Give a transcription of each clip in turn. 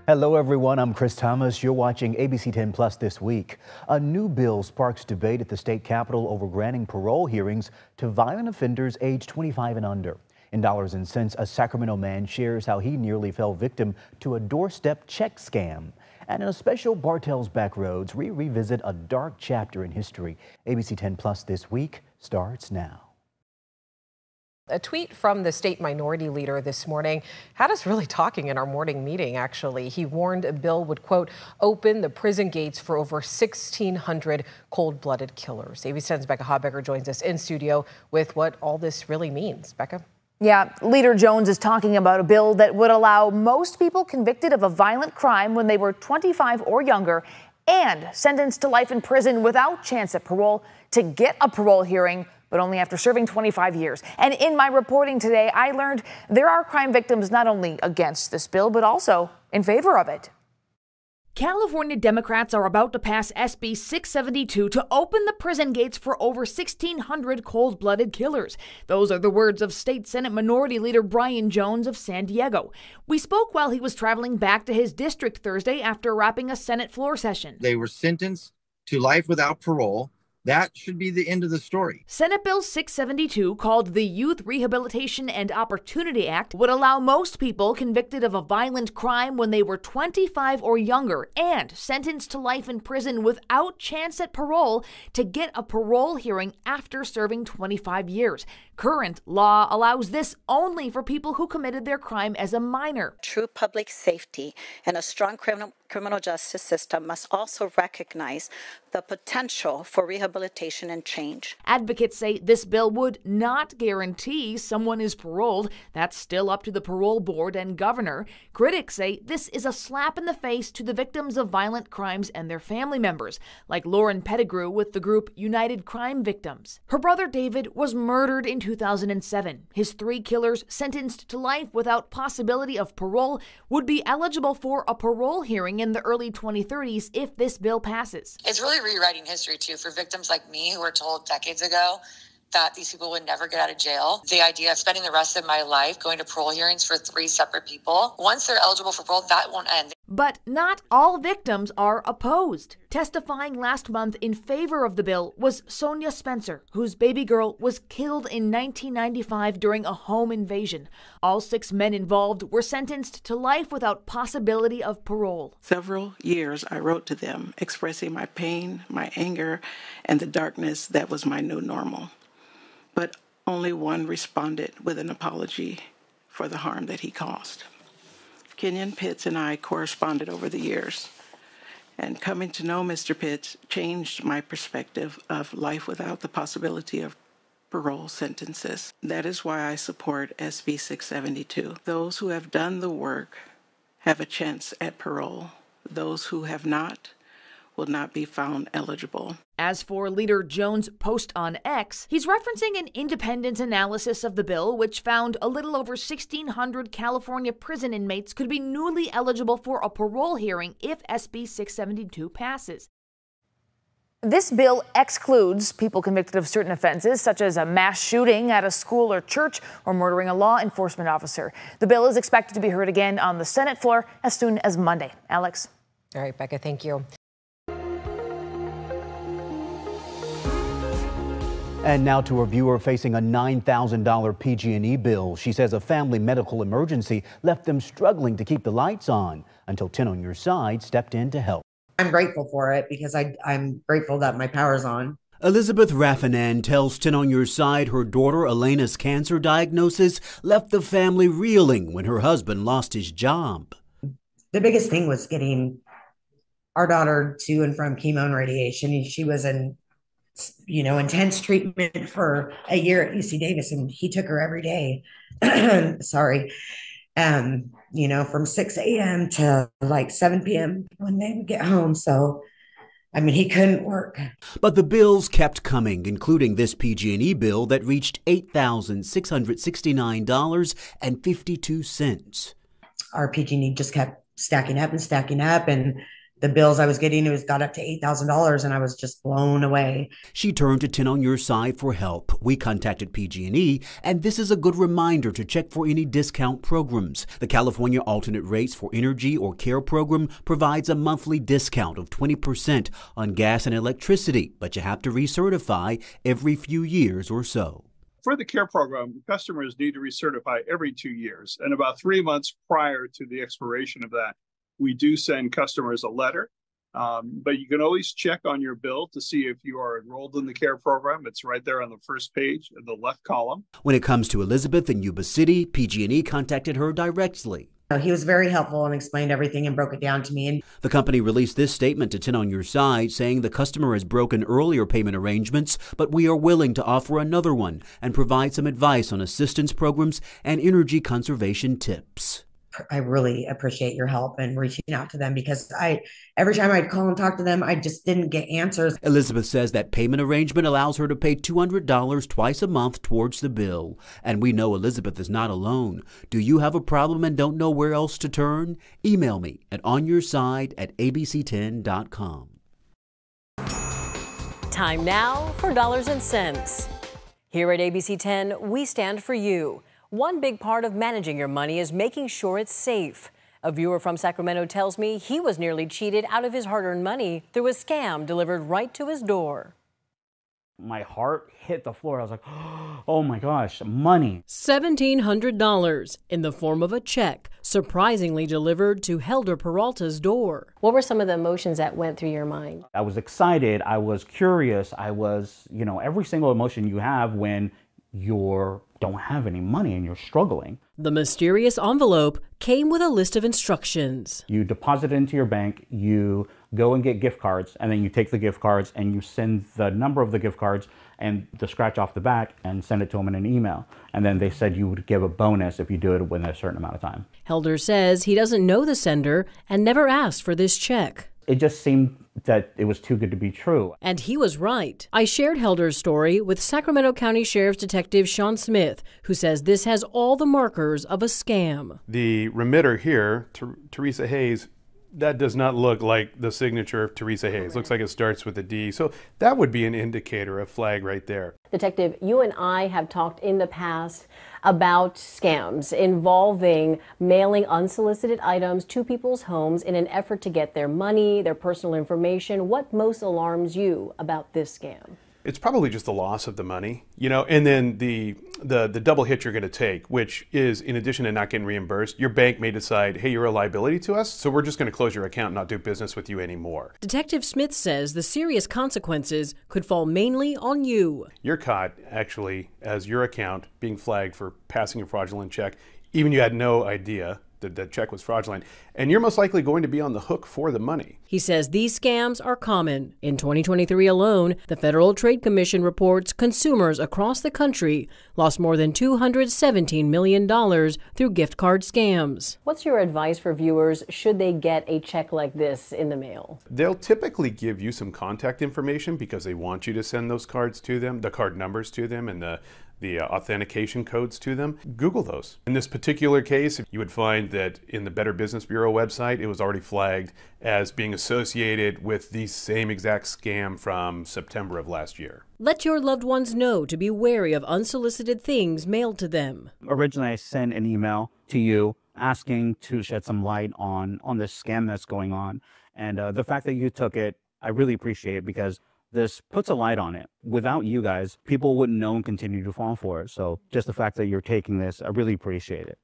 Hello everyone, I'm Chris Thomas. You're watching ABC 10 Plus this week. A new bill sparks debate at the state capitol over granting parole hearings to violent offenders aged 25 and under. In dollars and cents, a Sacramento man shares how he nearly fell victim to a doorstep check scam. And in a special Bartell's Backroads, we revisit a dark chapter in history. ABC 10 Plus this week starts now. A tweet from the state minority leader this morning had us really talking in our morning meeting, actually. He warned a bill would, quote, open the prison gates for over 1,600 cold-blooded killers. ABC10's Becca Hobbecker joins us in studio with what all this really means. Becca? Yeah, Leader Jones is talking about a bill that would allow most people convicted of a violent crime when they were 25 or younger and sentenced to life in prison without chance at parole to get a parole hearing, but only after serving 25 years. And in my reporting today, I learned there are crime victims not only against this bill, but also in favor of it. California Democrats are about to pass SB 672 to open the prison gates for over 1,600 cold-blooded killers. Those are the words of State Senate Minority Leader Brian Jones of San Diego. We spoke while he was traveling back to his district Thursday after wrapping a Senate floor session. They were sentenced to life without parole. That should be the end of the story. Senate Bill 672, called the Youth Rehabilitation and Opportunity Act, would allow most people convicted of a violent crime when they were 25 or younger and sentenced to life in prison without chance at parole to get a parole hearing after serving 25 years. Current law allows this only for people who committed their crime as a minor. True public safety and a strong criminal justice system must also recognize the potential for rehabilitation and change. Advocates say this bill would not guarantee someone is paroled. That's still up to the parole board and governor. Critics say this is a slap in the face to the victims of violent crimes and their family members, like Lauren Pettigrew with the group United Crime Victims. Her brother David was murdered in 2007. His 3 killers, sentenced to life without possibility of parole, would be eligible for a parole hearing in the early 2030s if this bill passes. It's really rewriting history, too, for victims like me who were told decades ago that these people would never get out of jail. The idea of spending the rest of my life going to parole hearings for 3 separate people, once they're eligible for parole, that won't end. But not all victims are opposed. Testifying last month in favor of the bill was Sonia Spencer, whose baby girl was killed in 1995 during a home invasion. All 6 men involved were sentenced to life without possibility of parole. Several years I wrote to them, expressing my pain, my anger, and the darkness that was my new normal. But only one responded with an apology for the harm that he caused. Kenyon Pitts and I corresponded over the years, and coming to know Mr. Pitts changed my perspective of life without the possibility of parole sentences. That is why I support SB 672. Those who have done the work have a chance at parole. Those who have not will not be found eligible. As for Leader Jones' post on X, he's referencing an independent analysis of the bill, which found a little over 1,600 California prison inmates could be newly eligible for a parole hearing if SB 672 passes. This bill excludes people convicted of certain offenses, such as a mass shooting at a school or church or murdering a law enforcement officer. The bill is expected to be heard again on the Senate floor as soon as Monday. Alex. All right, Becca, thank you. And now to a viewer facing a $9,000 PG&E bill. She says a family medical emergency left them struggling to keep the lights on until 10 on Your Side stepped in to help. I'm grateful for it because I'm grateful that my power's on. Elizabeth Raffanan tells 10 on Your Side her daughter Elena's cancer diagnosis left the family reeling when her husband lost his job. The biggest thing was getting our daughter to and from chemo and radiation. She was in intense treatment for a year at UC Davis, and he took her every day. Sorry. From 6 a.m. to like 7 p.m. when they would get home. So, he couldn't work. But the bills kept coming, including this PG&E bill that reached $8,669.52. Our PG&E just kept stacking up and stacking up, and the bills I was getting, it got up to $8,000, and I was just blown away. She turned to 10 on Your Side for help. We contacted PG&E, and this is a good reminder to check for any discount programs. The California Alternate Rates for Energy or CARE program provides a monthly discount of 20% on gas and electricity, but you have to recertify every few years or so. For the CARE program, customers need to recertify every 2 years, and about 3 months prior to the expiration of that, we do send customers a letter. But you can always check on your bill to see if you are enrolled in the CARE program. It's right there on the first page in the left column. When it comes to Elizabeth in Yuba City, PG&E contacted her directly. He was very helpful and explained everything and broke it down to me. And the company released this statement to 10 on Your Side, saying the customer has broken earlier payment arrangements, but we are willing to offer another one and provide some advice on assistance programs and energy conservation tips. I really appreciate your help and reaching out to them, because every time I'd call and talk to them, I just didn't get answers. Elizabeth says that payment arrangement allows her to pay $200 twice a month towards the bill. And we know Elizabeth is not alone. Do you have a problem and don't know where else to turn? Email me at onyourside@abc10.com. Time now for Dollars and Cents. Here at ABC 10, we stand for you. One big part of managing your money is making sure it's safe. A viewer from Sacramento tells me he was nearly cheated out of his hard-earned money through a scam delivered right to his door. My heart hit the floor. I was like, oh my gosh, money. $1,700 in the form of a check, surprisingly delivered to Helder Peralta's door. What were some of the emotions that went through your mind? I was excited. I was curious. I was, every single emotion you have when you don't have any money and you're struggling. The mysterious envelope came with a list of instructions. You deposit it into your bank, you go and get gift cards, and then you take the gift cards and you send the number of the gift cards and the scratch off the back and send it to them in an email. And then they said you would give a bonus if you do it within a certain amount of time. Helder says he doesn't know the sender and never asked for this check. It just seemed that it was too good to be true. And he was right. I shared Helder's story with Sacramento County Sheriff's Detective Sean Smith, who says this has all the markers of a scam. The remitter here, Teresa Hayes, that does not look like the signature of Teresa Hayes. Looks like it starts with a D. So that would be an indicator, a flag right there. Detective, you and I have talked in the past about scams involving mailing unsolicited items to people's homes in an effort to get their money, their personal information. What most alarms you about this scam? It's probably just the loss of the money, and then the double hit you're going to take, which is, in addition to not getting reimbursed, your bank may decide, hey, you're a liability to us, so we're just going to close your account and not do business with you anymore. Detective Smith says the serious consequences could fall mainly on you. You're caught, actually, as your account being flagged for passing a fraudulent check, even you had no idea that the check was fraudulent, and you're most likely going to be on the hook for the money. He says these scams are common. In 2023 alone, the Federal Trade Commission reports consumers across the country lost more than $217 million through gift card scams. What's your advice for viewers should they get a check like this in the mail? They'll typically give you some contact information because they want you to send those cards to them, the card numbers to them, and the authentication codes to them. Google those. In this particular case, you would find that in the Better Business Bureau website, it was already flagged as being associated with the same exact scam from September of last year. Let your loved ones know to be wary of unsolicited things mailed to them. Originally, I sent an email to you asking to shed some light on this scam that's going on. And the fact that you took it, I really appreciate it, because this puts a light on it. Without you guys, people wouldn't know and continue to fall for it. So just the fact that you're taking this, I really appreciate it.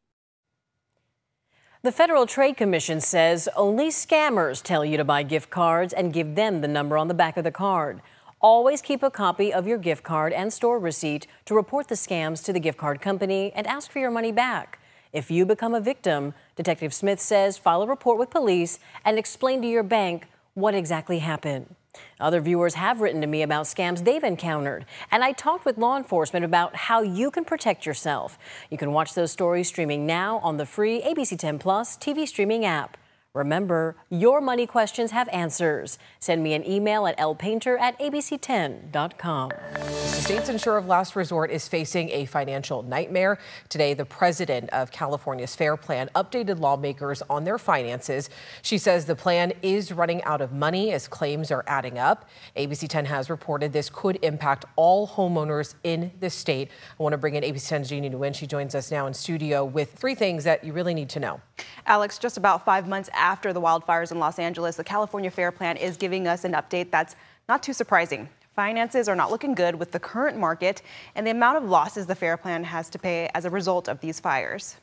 The Federal Trade Commission says only scammers tell you to buy gift cards and give them the number on the back of the card. Always keep a copy of your gift card and store receipt to report the scams to the gift card company and ask for your money back. If you become a victim, Detective Smith says file a report with police and explain to your bank what exactly happened. Other viewers have written to me about scams they've encountered, and I talked with law enforcement about how you can protect yourself. You can watch those stories streaming now on the free ABC 10 Plus TV streaming app. Remember, your money questions have answers. Send me an email at lpainter@abc10.com. The state's insurer of last resort is facing a financial nightmare. Today, the president of California's FAIR Plan updated lawmakers on their finances. She says the plan is running out of money as claims are adding up. ABC10 has reported this could impact all homeowners in the state. I want to bring in ABC10's Jeannie Nguyen. She joins us now in studio with 3 things that you really need to know. Alex, just about 5 months after the wildfires in Los Angeles, the California FAIR Plan is giving us an update that's not too surprising. Finances are not looking good with the current market and the amount of losses the FAIR Plan has to pay as a result of these fires.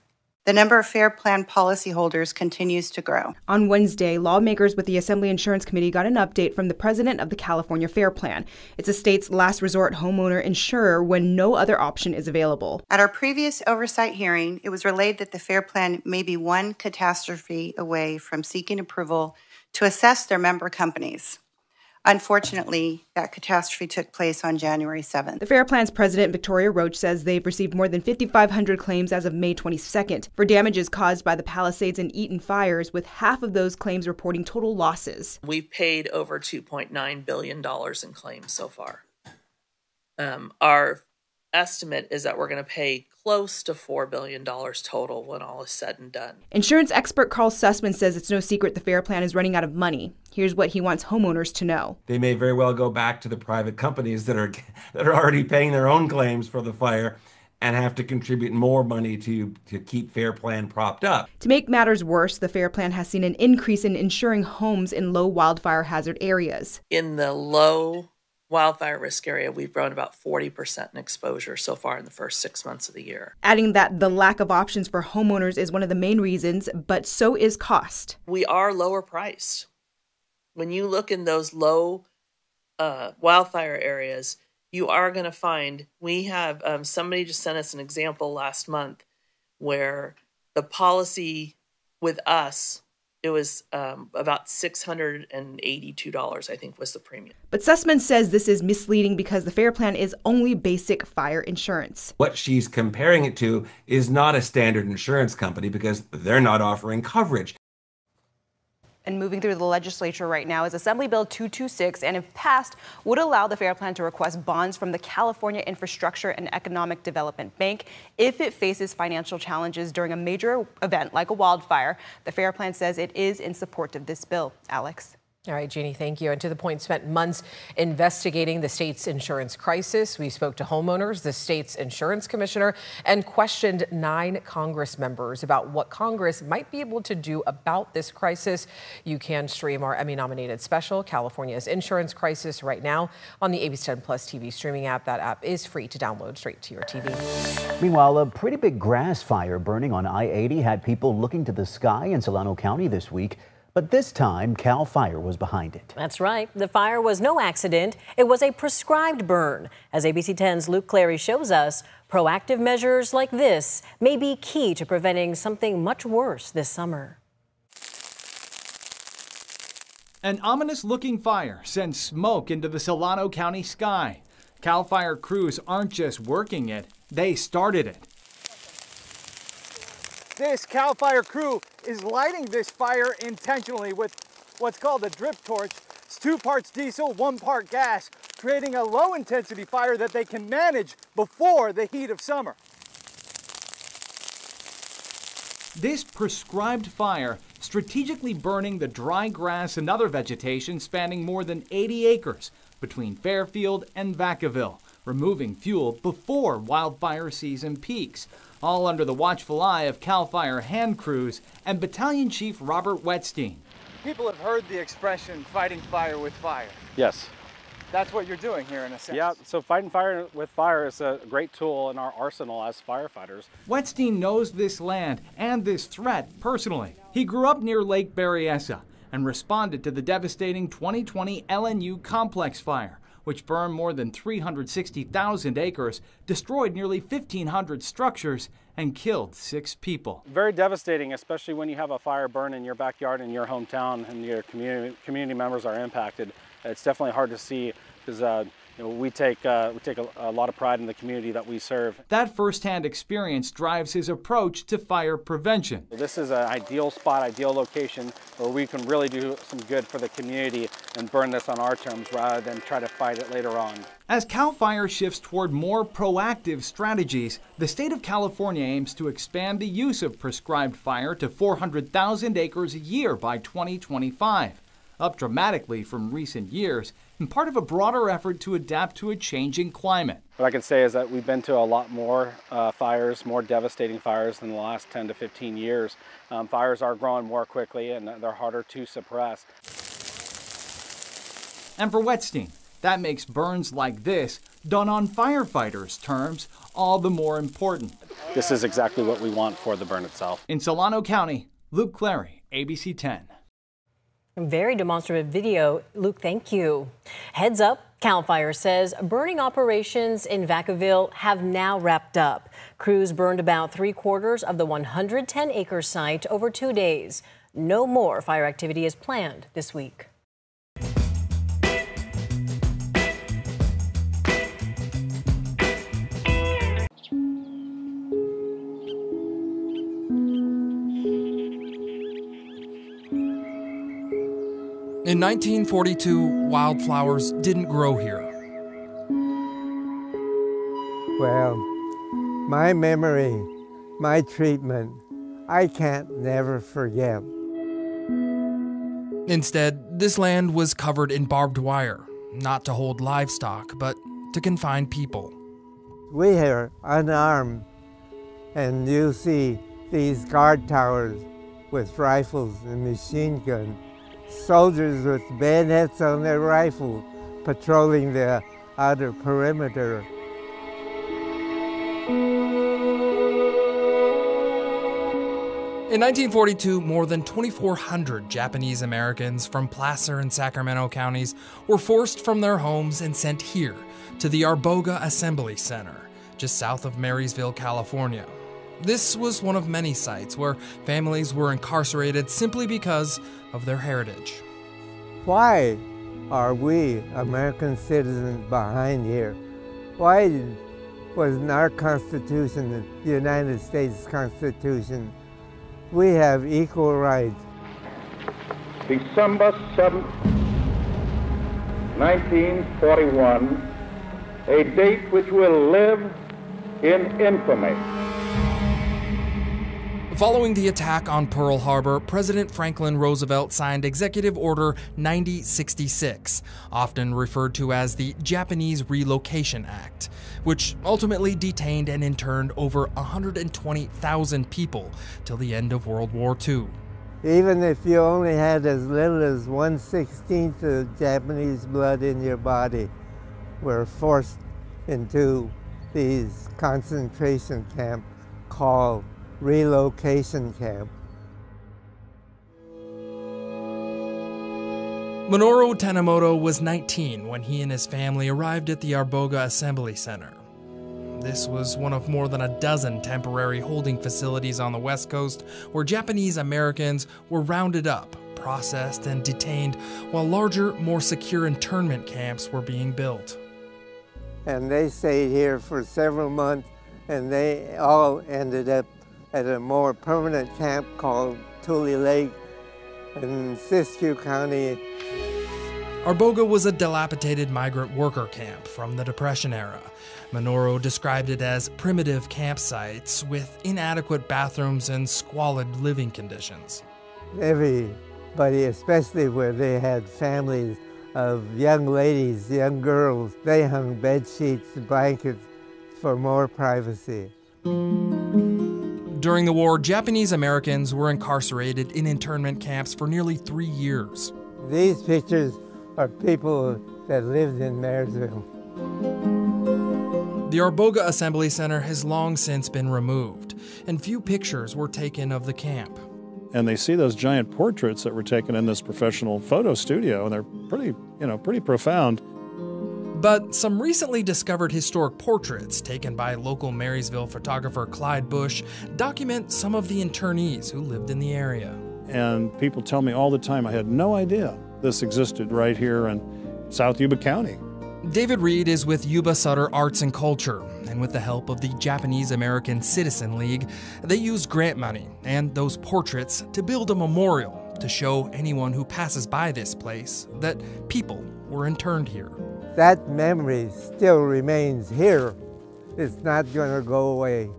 The number of FAIR Plan policyholders continues to grow. On Wednesday, lawmakers with the Assembly Insurance Committee got an update from the president of the California FAIR Plan. It's the state's last resort homeowner insurer when no other option is available. At our previous oversight hearing, it was relayed that the FAIR Plan may be one catastrophe away from seeking approval to assess their member companies. Unfortunately, that catastrophe took place on January 7th. The FAIR Plan's president, Victoria Roach, says they've received more than 5,500 claims as of May 22nd for damages caused by the Palisades and Eaton fires, with half of those claims reporting total losses. We've paid over $2.9 billion in claims so far. Our estimate is that we're going to pay close to $4 billion total when all is said and done. Insurance expert Carl Sussman says it's no secret the FAIR Plan is running out of money. Here's what he wants homeowners to know. They may very well go back to the private companies that are already paying their own claims for the fire and have to contribute more money to keep FAIR Plan propped up. To make matters worse, the FAIR Plan has seen an increase in insuring homes in low wildfire hazard areas. In the low wildfire risk area, we've grown about 40% in exposure so far in the first 6 months of the year. Adding that the lack of options for homeowners is one of the main reasons, but so is cost. We are lower priced. When you look in those low wildfire areas, you are going to find we have somebody just sent us an example last month where the policy with us, it was about $682, I think, was the premium. But Sussman says this is misleading because the FAIR Plan is only basic fire insurance. What she's comparing it to is not a standard insurance company because they're not offering coverage. And moving through the legislature right now is Assembly Bill 226, and if passed, would allow the FAIR Plan to request bonds from the California Infrastructure and Economic Development Bank if it faces financial challenges during a major event like a wildfire. The FAIR Plan says it is in support of this bill. Alex. All right, Jeannie, thank you. And to the point, spent months investigating the state's insurance crisis. We spoke to homeowners, the state's insurance commissioner, and questioned 9 Congress members about what Congress might be able to do about this crisis. You can stream our Emmy-nominated special, California's Insurance Crisis, right now on the ABC10 Plus TV streaming app. That app is free to download straight to your TV. Meanwhile, a pretty big grass fire burning on I-80 had people looking to the sky in Solano County this week. But this time, Cal Fire was behind it. That's right. The fire was no accident. It was a prescribed burn. As ABC10's Luke Clary shows us, proactive measures like this may be key to preventing something much worse this summer. An ominous-looking fire sends smoke into the Solano County sky. Cal Fire crews aren't just working it, they started it. This Cal Fire crew is lighting this fire intentionally with what's called a drip torch. It's 2 parts diesel, 1 part gas, creating a low-intensity fire that they can manage before the heat of summer. This prescribed fire strategically burning the dry grass and other vegetation spanning more than 80 acres between Fairfield and Vacaville, removing fuel before wildfire season peaks, all under the watchful eye of Cal Fire hand crews and Battalion Chief Robert Wetstein. People have heard the expression fighting fire with fire. Yes. That's what you're doing here in a sense. Yeah, so fighting fire with fire is a great tool in our arsenal as firefighters. Wetstein knows this land and this threat personally. He grew up near Lake Berryessa and responded to the devastating 2020 LNU complex fire, which burned more than 360,000 acres, destroyed nearly 1,500 structures, and killed 6 people. Very devastating, especially when you have a fire burn in your backyard in your hometown and your community members are impacted. It's definitely hard to see because we take a lot of pride in the community that we serve. That firsthand experience drives his approach to fire prevention. This is an ideal spot, ideal location where we can really do some good for the community and burn this on our terms rather than try to fight it later on. As CAL FIRE shifts toward more proactive strategies, the state of California aims to expand the use of prescribed fire to 400,000 acres a year by 2025, up dramatically from recent years, and part of a broader effort to adapt to a changing climate. What I can say is that we've been to a lot more fires, more devastating fires than the last 10 to 15 years. Fires are growing more quickly and they're harder to suppress. And for Wetstein, that makes burns like this, done on firefighters' terms, all the more important. This is exactly what we want for the burn itself. In Solano County, Luke Clary, ABC 10. Very demonstrative video. Luke, thank you. Heads up, CAL FIRE says burning operations in Vacaville have now wrapped up. Crews burned about 3/4 of the 110-acre site over 2 days. No more fire activity is planned this week. In 1942, wildflowers didn't grow here. Well, my memory, my treatment, I can't never forget. Instead, this land was covered in barbed wire, not to hold livestock, but to confine people. We are unarmed, and you see these guard towers with rifles and machine guns. Soldiers with bayonets on their rifle patrolling the outer perimeter. In 1942, more than 2,400 Japanese Americans from Placer and Sacramento counties were forced from their homes and sent here to the Arboga Assembly Center, just south of Marysville, California. This was one of many sites where families were incarcerated simply because of their heritage. Why are we American citizens behind here? Why wasn't our Constitution, the United States Constitution? We have equal rights. December 7th, 1941, a date which will live in infamy. Following the attack on Pearl Harbor, President Franklin Roosevelt signed Executive Order 9066, often referred to as the Japanese Relocation Act, which ultimately detained and interned over 120,000 people till the end of World War II. Even if you only had as little as 1/16 of Japanese blood in your body, were forced into these concentration camps called relocation camp. Minoru Tanimoto was 19 when he and his family arrived at the Arboga Assembly Center. This was one of more than a dozen temporary holding facilities on the West Coast where Japanese Americans were rounded up, processed, and detained while larger, more secure internment camps were being built. And they stayed here for several months, and they all ended up at a more permanent camp called Tule Lake in Siskiyou County. Arboga was a dilapidated migrant worker camp from the Depression era. Minoru described it as primitive campsites with inadequate bathrooms and squalid living conditions. Everybody, especially where they had families of young ladies, young girls, they hung bed sheets and blankets for more privacy. During the war, Japanese Americans were incarcerated in internment camps for nearly 3 years. These pictures are people that lived in Marysville. The Arboga Assembly Center has long since been removed, and few pictures were taken of the camp. And they see those giant portraits that were taken in this professional photo studio, and they're pretty profound. But some recently discovered historic portraits taken by local Marysville photographer Clyde Bush document some of the internees who lived in the area. And people tell me all the time, I had no idea this existed right here in South Yuba County. David Reed is with Yuba Sutter Arts and Culture, and with the help of the Japanese American Citizen League, they used grant money and those portraits to build a memorial to show anyone who passes by this place that people were interned here. That memory still remains here. It's not going to go away.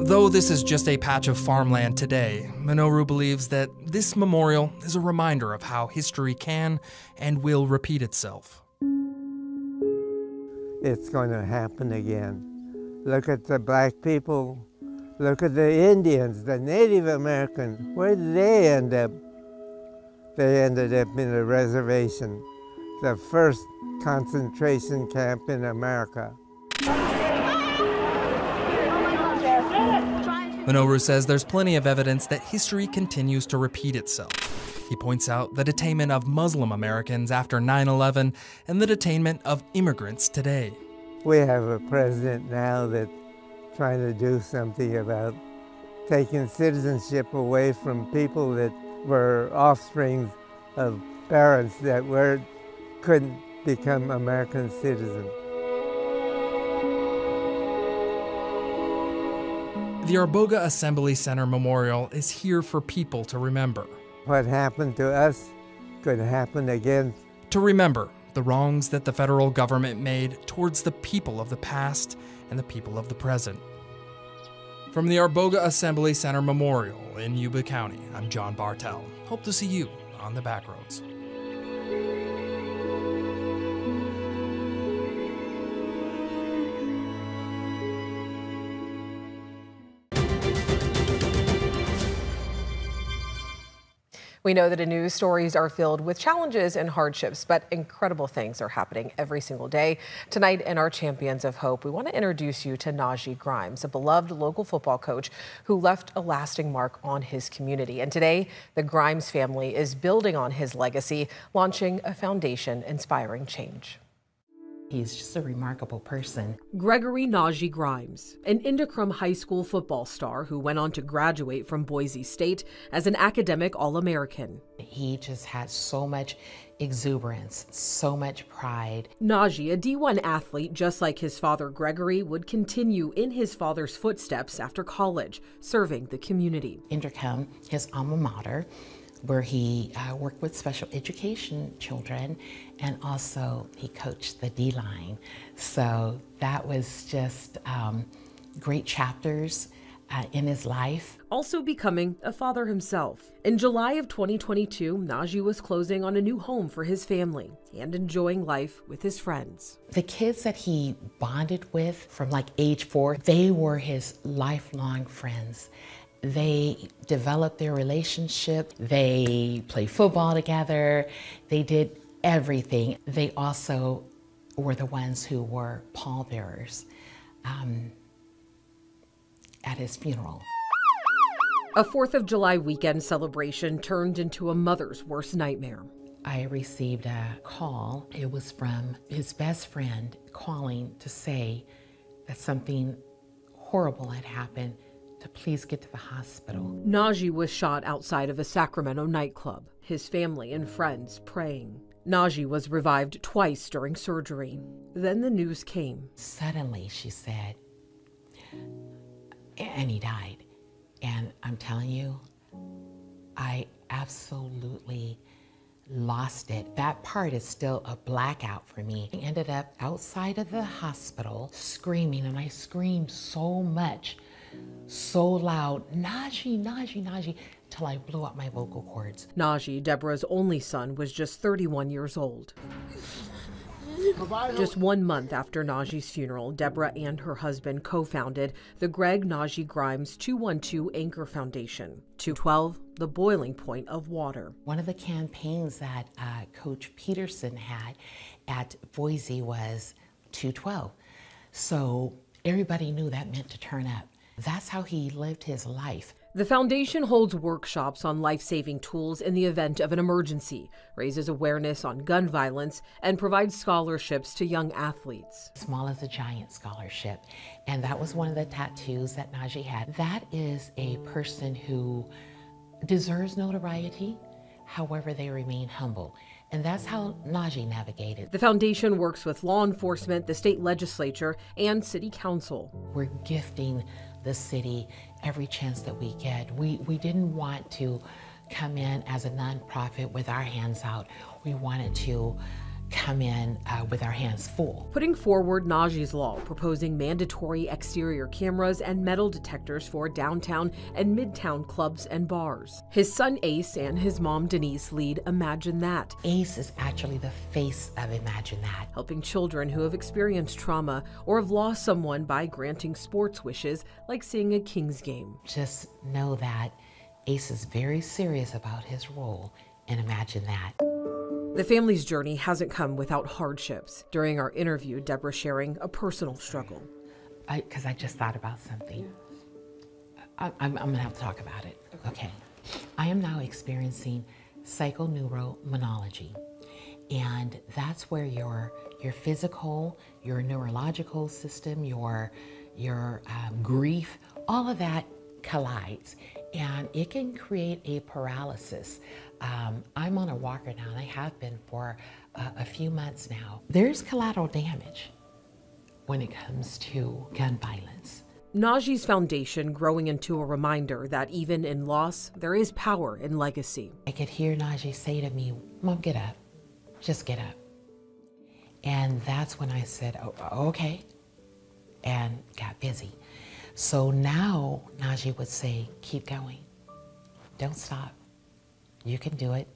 Though this is just a patch of farmland today, Minoru believes that this memorial is a reminder of how history can and will repeat itself. It's going to happen again. Look at the black people. Look at the Indians, the Native Americans. Where did they end up? They ended up in a reservation, the first concentration camp in America. Minoru says there's plenty of evidence that history continues to repeat itself. He points out the detainment of Muslim Americans after 9/11 and the detainment of immigrants today. We have a president now that's trying to do something about taking citizenship away from people that were offspring of parents that couldn't become American citizens. The Arboga Assembly Center Memorial is here for people to remember. What happened to us could happen again. To remember the wrongs that the federal government made towards the people of the past and the people of the present. From the Arboga Assembly Center Memorial in Yuba County, I'm John Bartel. Hope to see you on the Backroads. We know that news stories are filled with challenges and hardships, but incredible things are happening every single day. Tonight in our Champions of Hope, we want to introduce you to Najee Grimes, a beloved local football coach who left a lasting mark on his community. And today, the Grimes family is building on his legacy, launching a foundation inspiring change. He's just a remarkable person. Gregory Najee Grimes, an Indicrum High School football star who went on to graduate from Boise State as an academic All-American. He just had so much exuberance, so much pride. Najee, a D1 athlete just like his father Gregory, would continue in his father's footsteps after college, serving the community. Indicrum, his alma mater, where he worked with special education children, and also he coached the D-line. So that was just great chapters in his life. Also becoming a father himself. In July of 2022, Najee was closing on a new home for his family and enjoying life with his friends. The kids that he bonded with from like age 4, they were his lifelong friends. They developed their relationship. They played football together. They did everything. They also were the ones who were pallbearers at his funeral. A 4th of July weekend celebration turned into a mother's worst nightmare. I received a call. It was from his best friend calling to say that something horrible had happened, to please get to the hospital. Najee was shot outside of a Sacramento nightclub, his family and friends praying. Najee was revived twice during surgery. Then the news came. Suddenly, she said, and he died. And I'm telling you, I absolutely lost it. That part is still a blackout for me. I ended up outside of the hospital screaming, and I screamed so much, so loud, Najee, Najee, Najee, till I blew out my vocal cords. Najee, Deborah's only son, was just 31 years old. Just 1 month after Najee's funeral, Deborah and her husband co-founded the Greg Najee Grimes 212 Anchor Foundation. 212, the boiling point of water. One of the campaigns that Coach Peterson had at Boise was 212. So everybody knew that meant to turn up. That's how he lived his life. The foundation holds workshops on life-saving tools in the event of an emergency, raises awareness on gun violence, and provides scholarships to young athletes. Small as a Giant scholarship. And that was one of the tattoos that Najee had. That is a person who deserves notoriety, however they remain humble. And that's how Najee navigated. The foundation works with law enforcement, the state legislature, and city council. We're gifting the city every chance that we get. We didn't want to come in as a nonprofit with our hands out. We wanted to come in with our hands full. Putting forward Najee's law, proposing mandatory exterior cameras and metal detectors for downtown and midtown clubs and bars. His son Ace and his mom Denise lead Imagine That. Ace is actually the face of Imagine That. Helping children who have experienced trauma or have lost someone by granting sports wishes like seeing a Kings game. Just know that Ace is very serious about his role in Imagine That. The family's journey hasn't come without hardships. During our interview, Deborah sharing a personal struggle. Because I just thought about something. I'm gonna have to talk about it. Okay. I am now experiencing psychoneuroimmunology. And that's where your physical, your neurological system, your grief, all of that collides. And it can create a paralysis. I'm on a walker now, and I have been for a few months now. There's collateral damage when it comes to gun violence. Najee's foundation growing into a reminder that even in loss, there is power in legacy. I could hear Najee say to me, "Mom, get up. Just get up." And that's when I said, oh, okay, and got busy. So now Najee would say, keep going. Don't stop. You can do it.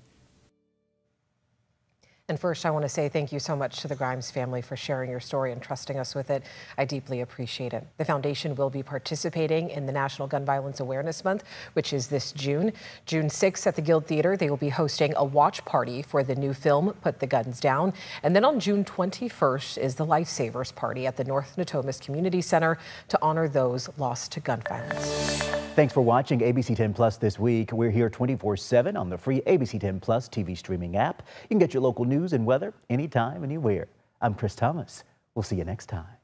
And first, I want to say thank you so much to the Grimes family for sharing your story and trusting us with it. I deeply appreciate it. The foundation will be participating in the National Gun Violence Awareness Month, which is this June. June 6th at the Guild Theater, they will be hosting a watch party for the new film, Put the Guns Down. And then on June 21st is the Lifesavers Party at the North Natomas Community Center to honor those lost to gun violence. Thanks for watching ABC 10 Plus this week. We're here 24/7 on the free ABC 10 Plus TV streaming app. You can get your local news and weather anytime, anywhere. I'm Chris Thomas. We'll see you next time.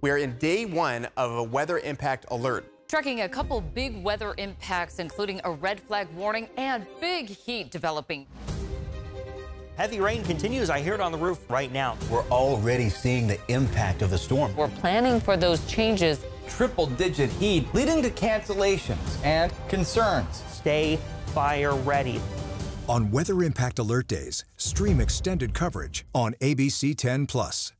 We're in day one of a weather impact alert. Tracking a couple big weather impacts, including a red flag warning and big heat developing. Heavy rain continues. I hear it on the roof right now. We're already seeing the impact of the storm. We're planning for those changes. Triple-digit heat leading to cancellations and concerns. Stay fire ready. On Weather Impact Alert Days, stream extended coverage on ABC 10 Plus.